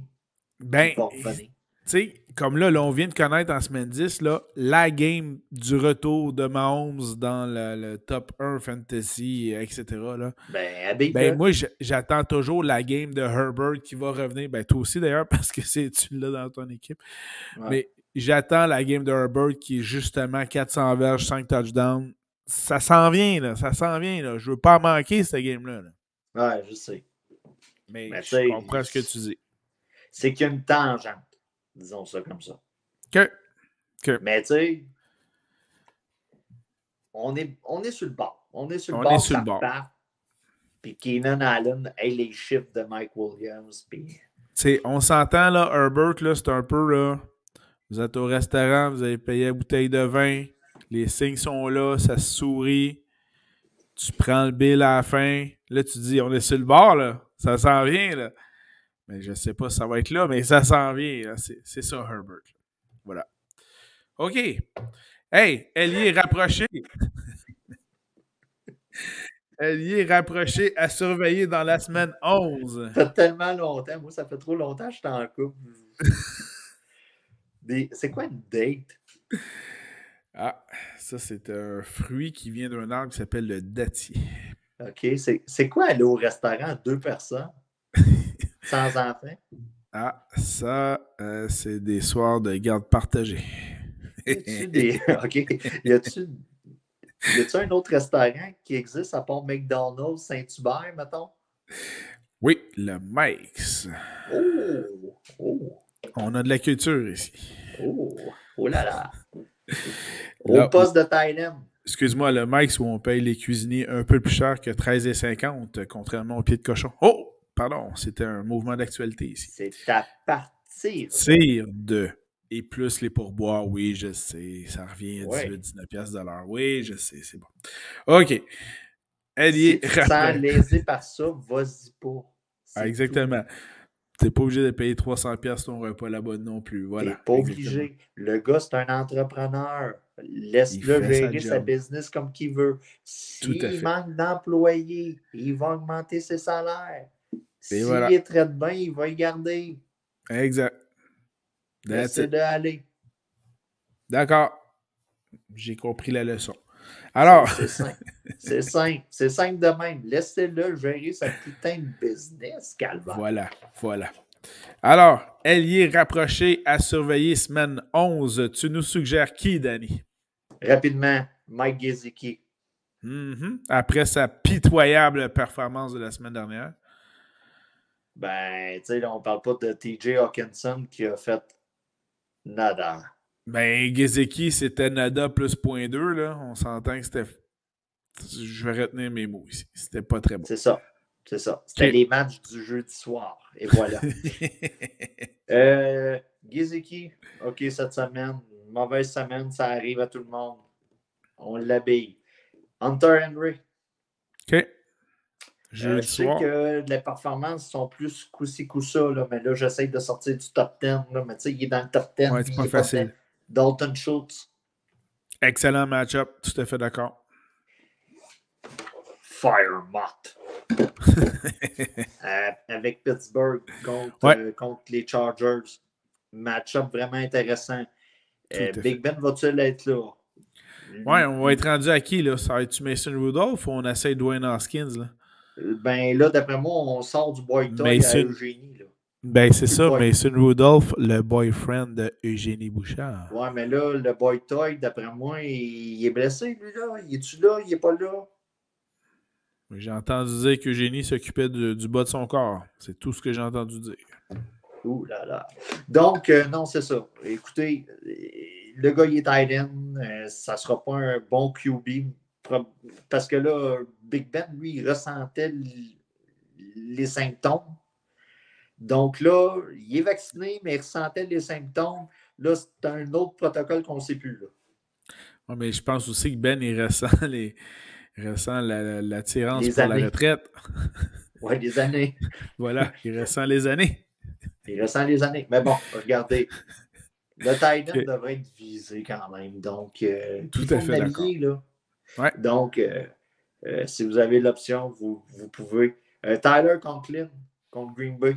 Ben, tu sais, comme là, on vient de connaître en semaine 10, là, la game du retour de Mahomes dans le top 1 fantasy, etc. Là. Ben moi, j'attends toujours la game de Herbert qui va revenir. Ben, toi aussi, d'ailleurs, parce que tu l'as dans ton équipe. Ouais. Mais j'attends la game de Herbert qui est justement 400 verges, 5 touchdowns. Ça s'en vient, là. Je veux pas manquer, cette game-là. Là. Ouais, je sais. Mais je comprends ce que tu dis. C'est qu'il y a une tangente. Disons ça comme ça. OK. Mais tu sais, on est sur le bord. On est sur le bord. Puis Keenan Allen ait les chiffres de Mike Williams. Puis... on s'entend, là, Herbert, là, c'est un peu, là, vous êtes au restaurant, vous avez payé une bouteille de vin, les signes sont là, ça se sourit, tu prends le bill à la fin, là, tu dis, on est sur le bord, là, ça s'en vient, là. Mais je sais pas si ça va être là, mais ça s'en vient. C'est ça, Herbert. Voilà. OK. Hey, ailier rapproché. Ailier rapproché à surveiller dans la semaine 11. Ça fait tellement longtemps. Moi, ça fait trop longtemps que je suis en couple. C'est quoi une date? Ah, ça, c'est un fruit qui vient d'un arbre qui s'appelle le dattier. OK. C'est quoi aller au restaurant 2 personnes? Sans enfants? Ah, ça, c'est des soirs de garde partagée. OK. Y a-tu un autre restaurant qui existe à part McDonald's, Saint-Hubert, mettons? Oui, le Mike's. Oh! On a de la culture ici. Oh là là! Au poste de Thailand. Excuse-moi, le Mike's où on paye les cuisiniers un peu plus cher que 13,50, contrairement au pied de cochon. Oh! Pardon, c'était un mouvement d'actualité ici. C'est à partir de... Et plus les pourboires, oui, je sais. Ça revient à 18-19$ de l'heure. Oui, je sais, c'est bon. OK. Si tu te sens lésé par ça, vas-y pas. Ah, exactement. Tu n'es pas obligé de payer 300$ ton repas là-bas non plus. Voilà. Tu n'es pas obligé. Le gars, c'est un entrepreneur. Laisse-le gérer sa business comme qu'il veut. S'il manque d'employés, il va augmenter ses salaires. S'il les traite bien, il va y garder. Exact. Laissez de aller. D'accord. J'ai compris la leçon. Alors. C'est simple. C'est simple. C'est simple de même. Laissez-le gérer sa putain de business, calvaire. Voilà. Alors, ailier rapproché à surveiller semaine 11. Tu nous suggères qui, Danny? Rapidement, Mike Gesicki. Après sa pitoyable performance de la semaine dernière. Ben, tu sais, on parle pas de TJ Hawkinson qui a fait nada. Ben, Gesicki, c'était nada plus 0.2, là. On s'entend que c'était... Je vais retenir mes mots ici. C'était pas très bon. C'est ça. C'était les matchs du jeudi soir. Et voilà. Gesicki, OK, cette semaine, mauvaise semaine, ça arrive à tout le monde. On l'habille. Hunter Henry. OK. Je sais que les performances sont plus coup-ci, coup-ça, là, mais là, j'essaie de sortir du top 10. Là, mais tu sais, il est dans le top 10. Ouais, c'est pas facile. Dalton Schultz. Excellent match-up. Tout à fait d'accord. Fire Mott. avec Pittsburgh contre les Chargers. Match-up vraiment intéressant. Big Ben va-t-il être là? Ouais, on va être rendu à qui, là? Ça va être Mason Rudolph ou on essaie Dwayne Haskins, là? Ben là, d'après moi, on sort du boy toy à Eugénie, là. Ben, c'est ça, Mason Rudolph, le boyfriend de Eugénie Bouchard. Ouais, mais là, le boy toy, d'après moi, il est blessé, lui, là. Il est-tu là? Il est pas là? J'ai entendu dire qu'Eugénie s'occupait du bas de son corps. C'est tout ce que j'ai entendu dire. Ouh là là. Donc, non, c'est ça. Écoutez, le gars, il est tight end. Ça ne sera pas un bon QB. Parce que là, Big Ben, lui, il ressentait les symptômes. Donc là, il est vacciné, mais il ressentait les symptômes. Là, c'est un autre protocole qu'on ne sait plus. Là. Ouais, mais je pense aussi que Ben, il ressent l'attirance pour années. La retraite. Oui, les années. Voilà, il ressent les années. Il ressent les années. Mais bon, regardez. Le tight end devrait être visé quand même. Donc, tout à fait d'accord. Là. Ouais. Donc, si vous avez l'option, vous pouvez. Tyler Conklin contre Green Bay.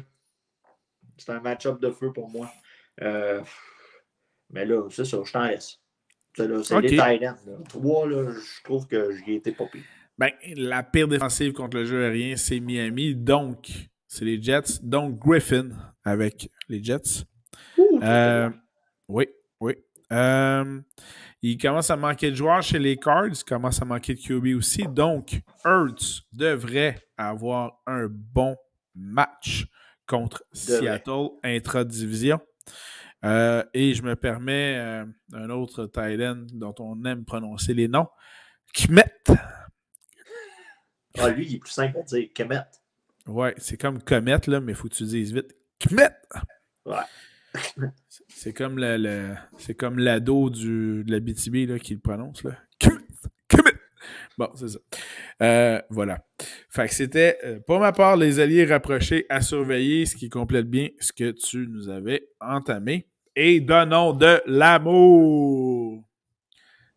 C'est un match-up de feu pour moi. Mais là, c'est ça, je t'en laisse. C'est les tight ends. 3, là, je trouve que j'y ai été pas pire. Ben, la pire défensive contre le jeu aérien, c'est Miami. Donc, c'est les Jets. Donc, Griffin avec les Jets. Oui. Il commence à manquer de joueurs chez les Cards. Il commence à manquer de QB aussi. Donc, Hurts devrait avoir un bon match contre Seattle intra-division. Et je me permets un autre tight end dont on aime prononcer les noms. Kmet. Ah, lui, il est plus simple à dire. Kmet. Ouais, c'est comme Comet, là, mais il faut que tu dises vite. Kmet. Ouais. C'est comme c'est comme l'ado de la BTB là, qui le prononce. Là. Kmet. Bon, c'est ça. Voilà. Fait que c'était, pour ma part, les alliés rapprochés à surveiller, ce qui complète bien ce que tu nous avais entamé. Et donnons de l'amour.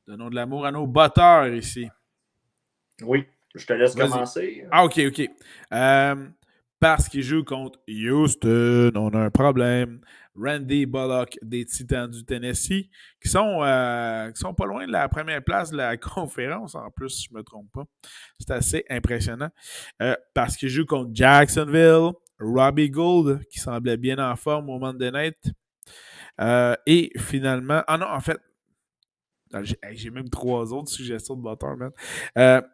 Donnons de l'amour à nos batteurs ici. Oui, je te laisse commencer. Ah, OK. Parce qu'ils jouent contre Houston, on a un problème. Randy Bullock des Titans du Tennessee, qui sont pas loin de la première place de la conférence, en plus, si je ne me trompe pas. C'est assez impressionnant. Parce qu'ils jouent contre Jacksonville, Robbie Gould, qui semblait bien en forme au Monday Night. Et finalement... Ah non, en fait, j'ai même 3 autres suggestions de batteurs, man.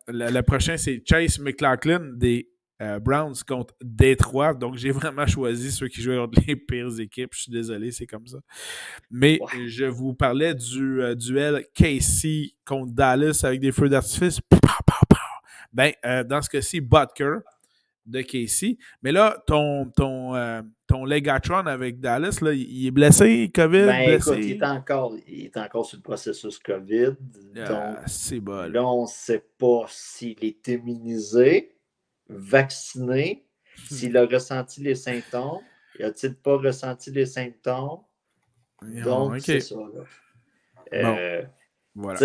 Le prochain, c'est Chase McLaughlin des Browns contre Détroit. Donc, j'ai vraiment choisi ceux qui jouent contre les pires équipes. Je suis désolé, c'est comme ça. Mais je vous parlais du duel KC contre Dallas avec des feux d'artifice. Ben, dans ce cas-ci, Butker de KC. Mais là, ton Legatron avec Dallas, là, il est blessé, COVID, blessé. Écoute, il est encore sur le processus COVID. Donc, c'est bon. Là, on ne sait pas s'il est immunisé, vacciné, s'il a ressenti les symptômes. A-t-il pas ressenti les symptômes? Donc, c'est ça. Là. Voilà.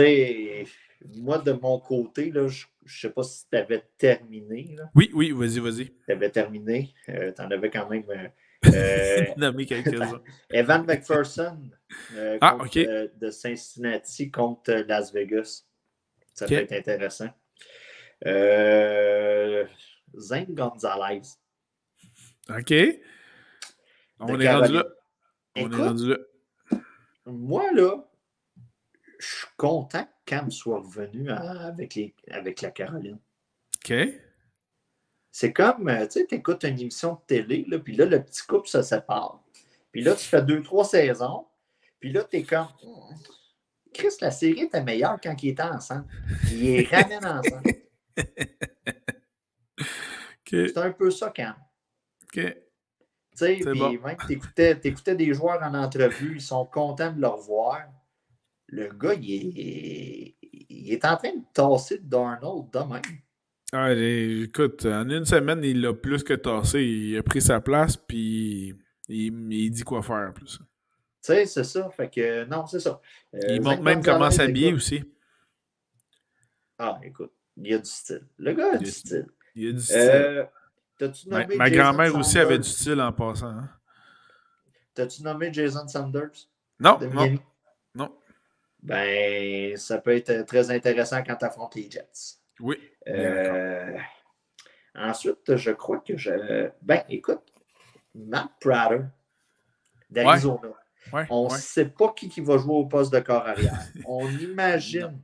Moi, de mon côté, là, je ne sais pas si tu avais terminé. Là. Oui, vas-y. Tu avais terminé. Tu en avais quand même nommé quelques-uns. Evan McPherson de Cincinnati contre Las Vegas. Ça peut être intéressant. Zane Gonzalez. OK. On est rendu là. Moi, là, je suis content que Cam soit revenu avec la Caroline. OK. C'est comme, tu sais, tu écoutes une émission de télé, là, puis là, le petit couple se sépare. Puis là, tu fais 2-3 saisons. Puis là, tu es comme, Chris, la série était meilleure quand ils étaient ensemble. Ils les ramènent ensemble. C'est un peu ça, Cam. OK. Tu sais, puis même t'écoutais des joueurs en entrevue, ils sont contents de le revoir. Le gars, il est en train de tasser Darnold de même. Ah, écoute, en une semaine, il l'a plus que tassé. Il a pris sa place, puis il dit quoi faire en plus. Tu sais, c'est ça. Fait que, non, c'est ça. Il montre même comment s'habiller aussi. Ah, écoute, il y a du style. Le gars a du style. Il y a du style. T'as-tu nommé Ma Jason grand-mère aussi avait Sanders? du style en passant. Hein? T'as-tu nommé Jason Sanders Non, de non, Miami? non. Ben, ça peut être très intéressant quand tu affrontes les Jets. Oui, bien d'accord. Ensuite, je crois que je. Ben, écoute, Matt Prater Ouais, d'Arizona. ouais, On ne ouais. sait pas qui va jouer au poste de corps arrière. On Non. imagine.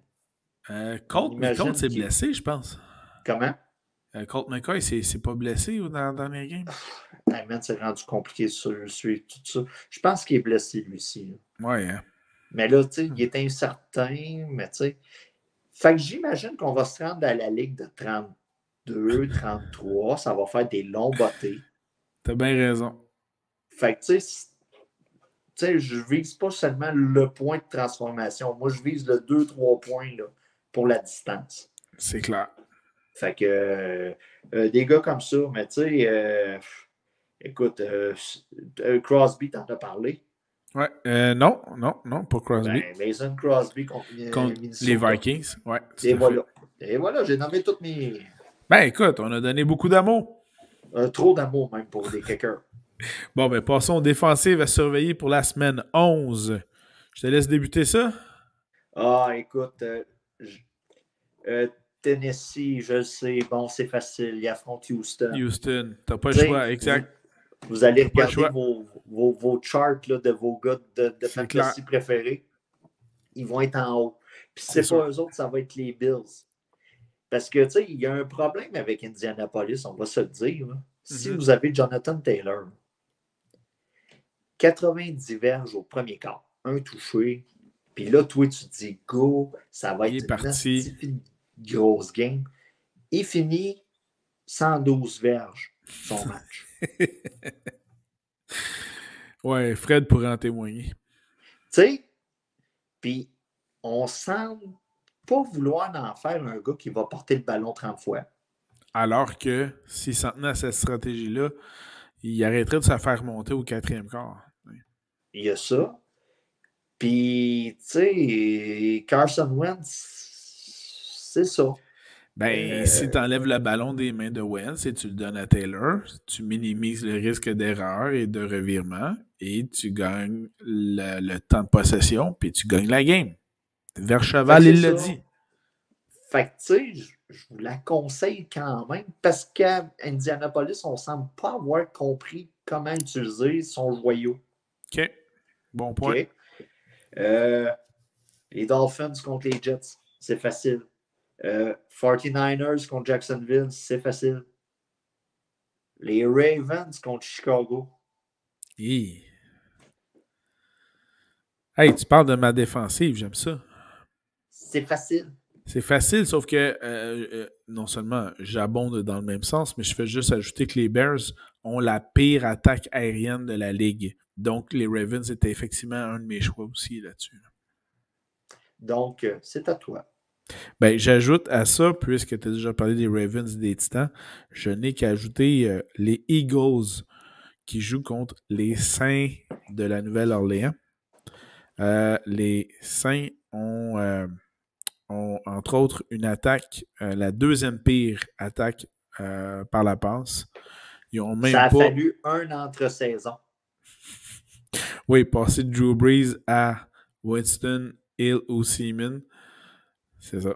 On Colt imagine s'est qu'il. blessé, je pense. Comment? Colt McCoy, c'est pas blessé dans les games? Hey man, c'est rendu compliqué sur tout ça. Je pense qu'il est blessé lui aussi. Ouais, hein. Mais là, tu sais, il est incertain, mais tu sais. Fait que j'imagine qu'on va se rendre à la ligue de 32, 33. Ça va faire des longs bottés. T'as bien raison. Fait que, tu sais, je vise pas seulement le point de transformation. Moi, je vise le 2-3 points là, pour la distance. C'est clair. Fait que des gars comme ça, mais tu sais, écoute, Crosby, t'en as parlé. Ouais. Non, pas Crosby. Ben, Mason Crosby contre Minnesota. Les Vikings. Ouais, tout Et à voilà. fait. Et voilà, j'ai nommé toutes mes. Ben écoute, on a donné beaucoup d'amour. Trop d'amour même pour des kickers. Bon, ben passons aux défensives à surveiller pour la semaine 11. Je te laisse débuter ça. Ah, écoute, Tennessee, je le sais, bon, c'est facile. Il affronte Houston. Houston, t'as pas le choix, exact. Vous allez regarder vos charts là, de vos gars de fantasy préférés. Ils vont être en haut. Puis c'est pas eux autres, ça va être les Bills. Parce que, tu sais, il y a un problème avec Indianapolis, on va se le dire. Là. Si vous avez Jonathan Taylor, 90 verges au premier quart, un touché, puis là, toi, tu te dis, go, ça va être une grosse game. Il finit 112 verges son match. Ouais, Fred pourrait en témoigner. Tu sais, puis on semble pas vouloir en faire un gars qui va porter le ballon 30 fois. Alors que s'il s'en tenait à cette stratégie-là, il arrêterait de se faire monter au 4e quart. Il y a ça. Puis, tu sais, Carson Wentz, c'est ça. Ben, si tu enlèves le ballon des mains de Wentz et tu le donnes à Taylor, tu minimises le risque d'erreur et de revirement et tu gagnes le temps de possession puis tu gagnes la game. Vercheval, il l'a dit. Fait que, tu sais, je vous la conseille quand même parce qu'à Indianapolis, on semble pas avoir compris comment utiliser son joyau. OK. Bon point. Okay. Les Dolphins contre les Jets, c'est facile. 49ers contre Jacksonville, c'est facile. Les Ravens contre Chicago. Hey, tu parles de ma défensive, j'aime ça. C'est facile. C'est facile, sauf que non seulement j'abonde dans le même sens, mais je fais juste ajouter que les Bears ont la pire attaque aérienne de la ligue. Donc, les Ravens étaient effectivement un de mes choix aussi là-dessus. Donc, c'est à toi. Ben, j'ajoute à ça, puisque tu as déjà parlé des Ravens et des Titans, je n'ai qu'à ajouter les Eagles qui jouent contre les Saints de la Nouvelle-Orléans. Les Saints ont entre autres une attaque, la deuxième pire attaque par la passe. Ils ont même ça a fallu un entre-saison. Oui, passer de Drew Brees à Winston, Hill ou Seaman. C'est ça.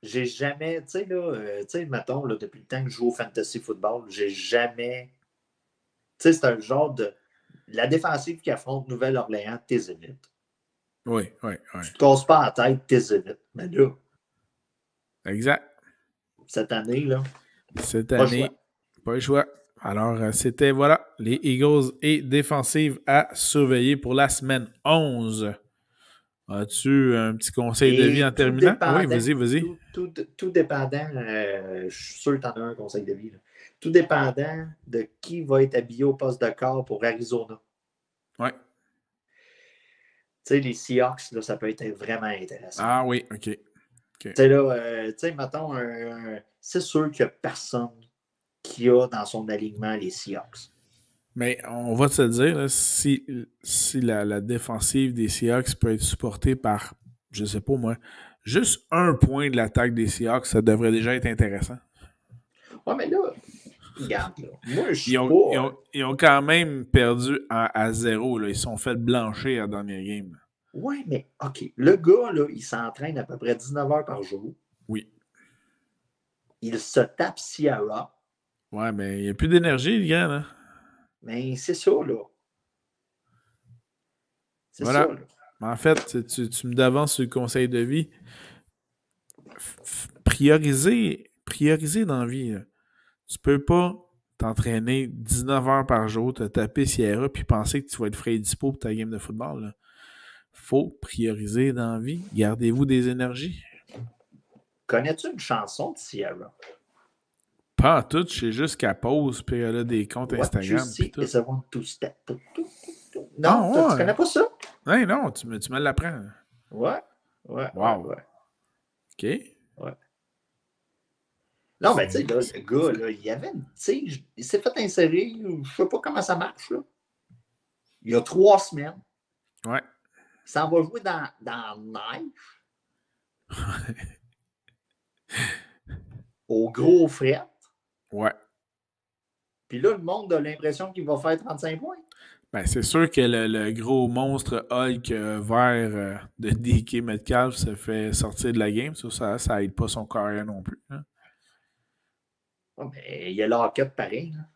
J'ai jamais, tu sais, là, mettons, là, depuis le temps que je joue au fantasy football, j'ai jamais. Tu sais, c'est un genre de. La défensive qui affronte Nouvelle-Orléans, t'es évites. Oui. Tu te casses pas la tête, t'es évites. Mais là. Exact. Cette année, là. Cette année, pas le choix. Alors, c'était, voilà, les Eagles et défensive à surveiller pour la semaine 11. As-tu un petit conseil de vie en terminant? Oui, vas-y. Tout dépendant, je suis sûr que tu en as un conseil de vie. Là. Tout dépendant de qui va être habillé au poste de corps pour Arizona. Oui. Tu sais, les Seahawks, là, ça peut être vraiment intéressant. Ah oui, OK. Tu sais, là, mettons, c'est sûr qu'il n'y a personne qui a dans son alignement les Seahawks. Mais on va te dire, là, si la défensive des Seahawks peut être supportée par, je sais pas moi, juste un point de l'attaque des Seahawks, ça devrait déjà être intéressant. Ouais, mais là, regarde, là. Moi, je suis Ils ont, pas. ils ont- ils ont quand même perdu à 0. Là. Ils se sont fait blanchir à la dernière game. Ouais, mais OK. Le gars, là, il s'entraîne à peu près 19 heures par jour. Oui. Il se tape Ciara. Ouais, mais il n'y a plus d'énergie, le gars, là. Mais c'est ça, là. C'est ça, Voilà. là. En fait, tu me devances sur le conseil de vie. Prioriser dans la vie. Là. Tu peux pas t'entraîner 19 heures par jour, te taper Sierra, puis penser que tu vas être frais et dispo pour ta game de football. Là. Faut prioriser dans la vie. Gardez-vous des énergies. Connais-tu une chanson de Ciara? Pas en tout, je sais juste qu'elle pose, puis elle a des comptes What you Instagram, puis see tout. is a one to step. Ah Non, tu ouais? connais pas ça? Hey, non, tu me l'apprends. Ouais, ouais, Wow. ouais. OK. Ouais. Non, mais tu sais, là, le gars, là, il y avait une tige. Il s'est fait insérer. Je sais pas comment ça marche, là. Il y a 3 semaines. Ouais. Il s'en va jouer dans la neige. Au gros fret. Ouais. Puis là, le monde a l'impression qu'il va faire 35 points. Ben, c'est sûr que le gros monstre Hulk vert de DK Metcalf se fait sortir de la game. Ça aide pas son carrière non plus. Hein? Oh, mais il y a l'hockey pareil. Là.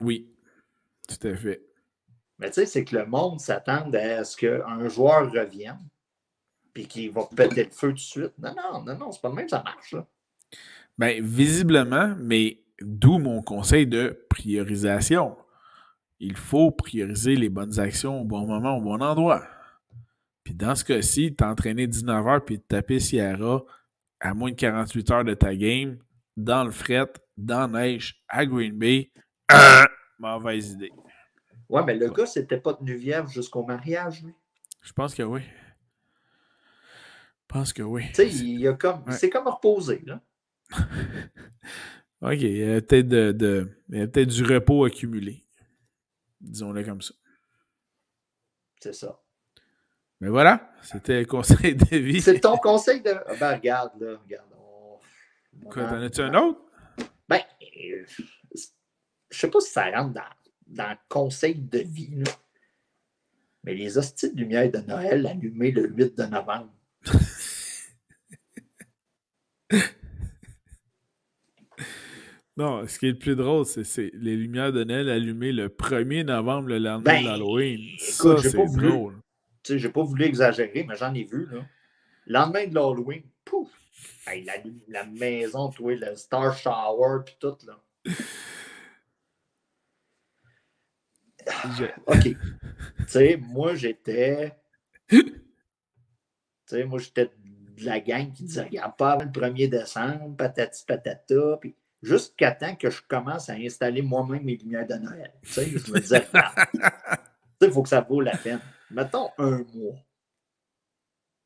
Oui, tout à fait. Mais tu sais, c'est que le monde s'attend à ce qu'un joueur revienne puis qu'il va péter le feu tout de suite. Non, c'est pas le même, ça marche. Là. Ben, visiblement, mais d'où mon conseil de priorisation. Il faut prioriser les bonnes actions au bon moment, au bon endroit. Puis dans ce cas-ci, t'entraîner 19 heures puis te taper Sierra à moins de 48 heures de ta game, dans le fret, dans la neige, à Green Bay, mauvaise idée. Ouais, mais le gars, c'était pas tenu vierge jusqu'au mariage, lui. Je pense que oui. Je pense que oui. Tu sais, il s'est comme reposé, là. OK, il y a peut-être du repos accumulé. Disons-le comme ça. C'est ça. Mais voilà, c'était le conseil de vie. C'est ton conseil de. Ben, regarde, là, regarde. Quoi, t'en as-tu un autre? Ben, je sais pas si ça rentre dans le conseil de vie, là. Mais les hosties de lumière de Noël allumées le 8 de novembre. Non, ce qui est le plus drôle, c'est les lumières de Noël allumées le 1er novembre, le lendemain de l'Halloween. Ça, Écoute, c'est drôle. Tu sais, j'ai pas voulu exagérer, mais j'en ai vu, là. Lendemain de l'Halloween, pouf! Hey, la maison, toi, le Star Shower, puis tout, là. OK. Tu sais, moi, j'étais de la gang qui disait, regarde pas avant le 1er décembre, patati patata, puis jusqu'à temps que je commence à installer moi-même mes lumières de Noël. Tu sais, je me disais, regarde, tu sais, il faut que ça vaut la peine. Mettons un mois.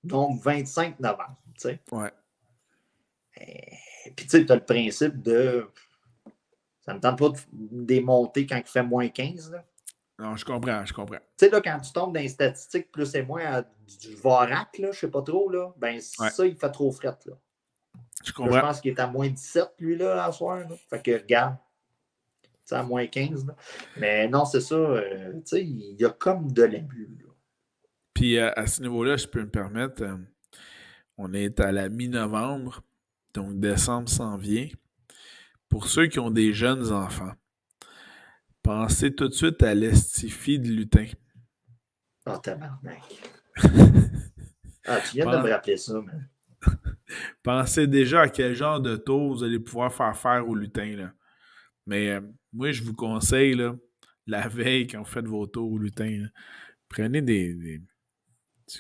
Donc, 25 novembre, tu sais. Ouais. Puis, tu sais, tu as le principe de... Ça ne me tente pas de démonter quand il fait moins 15, là. Non, je comprends. Tu sais, là, quand tu tombes dans les statistiques plus et moins à du Vorac, là, je sais pas trop, là, ben ça, il fait trop fret, là. Je Là, comprends. je pense qu'il est à moins 17, lui, là, à soir, là. Fait que, regarde, tu sais, à moins 15, là. Mais non, c'est ça, tu sais, il y a comme de l'abus, là. Puis, à ce niveau-là, je peux me permettre, on est à la mi-novembre, donc décembre s'en vient. Pour ceux qui ont des jeunes enfants, pensez tout de suite à l'estifie de lutin. Oh, tabarnak. Ah, tu viens de me rappeler ça, man. Pensez déjà à quel genre de tour vous allez pouvoir faire au lutin, là. Mais moi, je vous conseille, là, la veille, quand vous faites vos tours au lutin, là, prenez que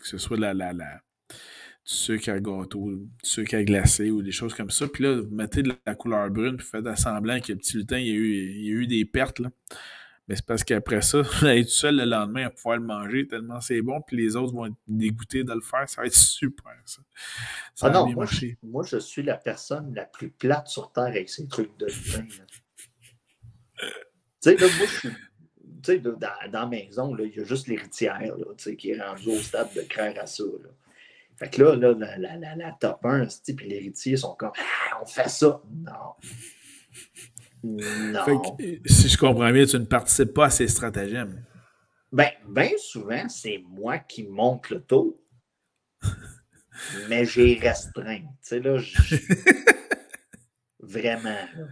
ce soit du sucre à gâteau, du sucre à glacer ou des choses comme ça. Puis là, vous mettez de la couleur brune, puis faites semblant que le petit lutin, il y a eu des pertes, là. Mais c'est parce qu'après ça, vous allez être tout seul le lendemain à pouvoir le manger tellement c'est bon, puis les autres vont être dégoûtés de le faire. Ça va être super, ça. Ça va bien marcher. Moi, je suis la personne la plus plate sur Terre avec ces trucs de lutin. Tu sais, là, moi, je suis... Tu sais, dans la maison, il y a juste l'héritière là, qui est rendue au stade de craindre à ça. Là. Fait que là la top 1, puis l'héritier sont comme « Ah, on fait ça! » Non. Fait Non. que, si je comprends bien, tu ne participes pas à ces stratagèmes. Ben souvent, c'est moi qui monte le taux, mais j'ai restreint. Tu sais, là, vraiment, là.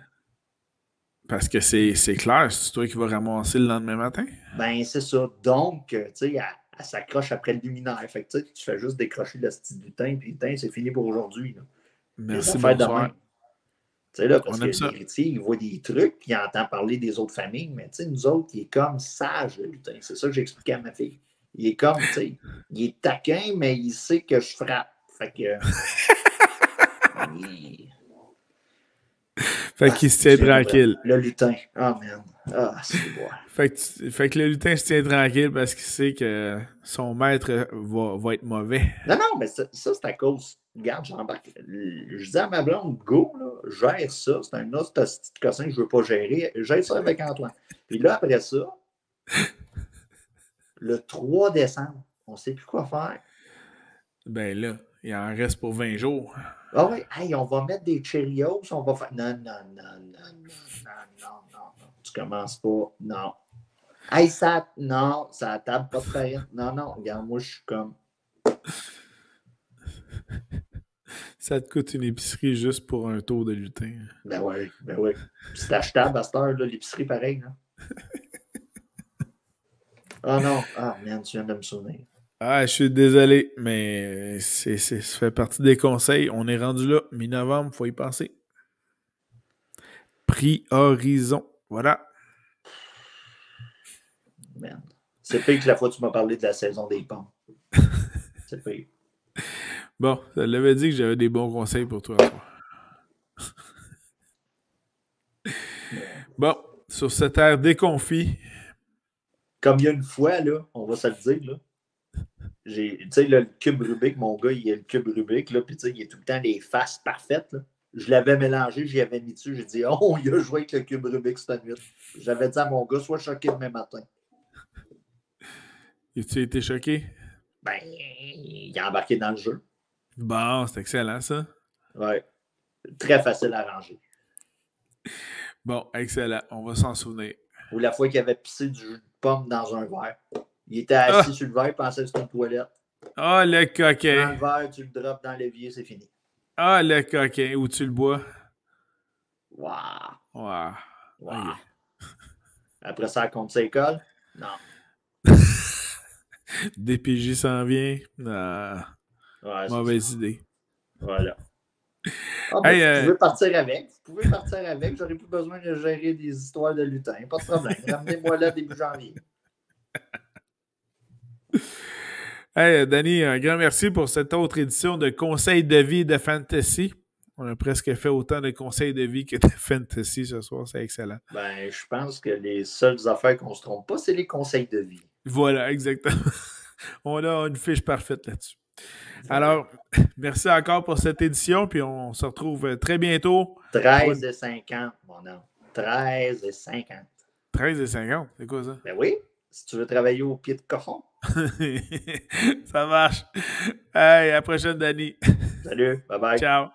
Parce que c'est clair, c'est toi qui vas ramasser le lendemain matin. Ben, c'est ça. Donc, tu sais, elle s'accroche après le luminaire. Fait que tu fais juste décrocher le style lutin, puis lutin, c'est fini pour aujourd'hui. Les Merci, affaires de bonsoir. même. Tu sais, là, parce On que aime ça. l'héritier, il voit des trucs, puis il entend parler des autres familles, mais tu sais, nous autres, il est comme sage, le lutin. C'est ça que j'expliquais à ma fille. Il est comme, tu sais, il est taquin, mais il sait que je frappe. Fait que. il- Fait Ah, qu'il se c'est tient que j'aime tranquille. le lutin. Ah, man. Ah, c'est bon. Fait que le lutin se tient tranquille parce qu'il sait que son maître va être mauvais. Non, non, mais ça c'est à cause. Regarde, j'embarque. Je dis à ma blonde, go, là, gère ça. C'est un autre petit cossin que je ne veux pas gérer. Gère ça avec Antoine. Puis là, après ça, le 3 décembre, on ne sait plus quoi faire. Ben là, il en reste pour 20 jours. Ah oui, hey, on va mettre des Cheerios, on va faire. Non, non, non, non, non, non, non, non. Tu commences pas. Non. Hey, ça. Non, ça table pas de farine. Non, non, regarde, moi, je suis comme. Ça te coûte une épicerie juste pour un tour de lutin. Ben oui, ben oui. C'est achetable à cette heure, là, l'épicerie, pareil. Là. Ah non, ah, man, tu viens de me souvenir. Ah, je suis désolé, mais ça fait partie des conseils. On est rendu là, mi-novembre, faut y penser. Priorisons. Voilà. Man. C'est pire que la fois que tu m'as parlé de la saison des pommes. C'est pire. Bon, ça l'avait dit que j'avais des bons conseils pour toi. Bon, sur cette ère déconfit. Comme il y a une fois, là, on va se le dire, là. Tu sais, le cube Rubik, mon gars, il a le cube Rubik, là, puis tu sais, il a tout le temps des faces parfaites, là. Je l'avais mélangé, j'y avais mis dessus, j'ai dit, oh, il a joué avec le cube Rubik cette nuit. J'avais dit à mon gars, sois choqué demain matin. As-tu été choqué? Ben, il a embarqué dans le jeu. Bon, c'est excellent, ça. Ouais. Très facile à ranger. Bon, excellent. On va s'en souvenir. Ou la fois qu'il avait pissé du jus de pomme dans un verre. Il était assis sur le verre, il pensait que c'était une toilette. Ah, le Tu prends coquin. le verre, tu le drops dans l'évier, c'est fini. Ah, le coquin. Où tu le bois. Waouh! Wow. Wow. Ok. Après ça, elle compte ses cols? Non. DPJ s'en vient. Ah, Ouais, mauvaise idée. Voilà. Ah, ben, Hey, vous pouvez partir avec. Vous pouvez partir avec. J'aurais plus besoin de gérer des histoires de lutin. Pas de problème. Ramenez-moi là début janvier. hey, Danny, un grand merci pour cette autre édition de Conseils de vie de Fantasy. On a presque fait autant de conseils de vie que de fantasy ce soir. C'est excellent. Ben, je pense que les seules affaires qu'on se trompe pas, c'est les conseils de vie. Voilà, exactement. On a une fiche parfaite là-dessus. Alors, merci encore pour cette édition, puis on se retrouve très bientôt. 13,50, mon homme. 13,50. 13,50, c'est quoi ça? Ben oui, si tu veux travailler au pied de cochon. Ça marche. Hey, à la prochaine, Danny. Salut, bye bye. Ciao.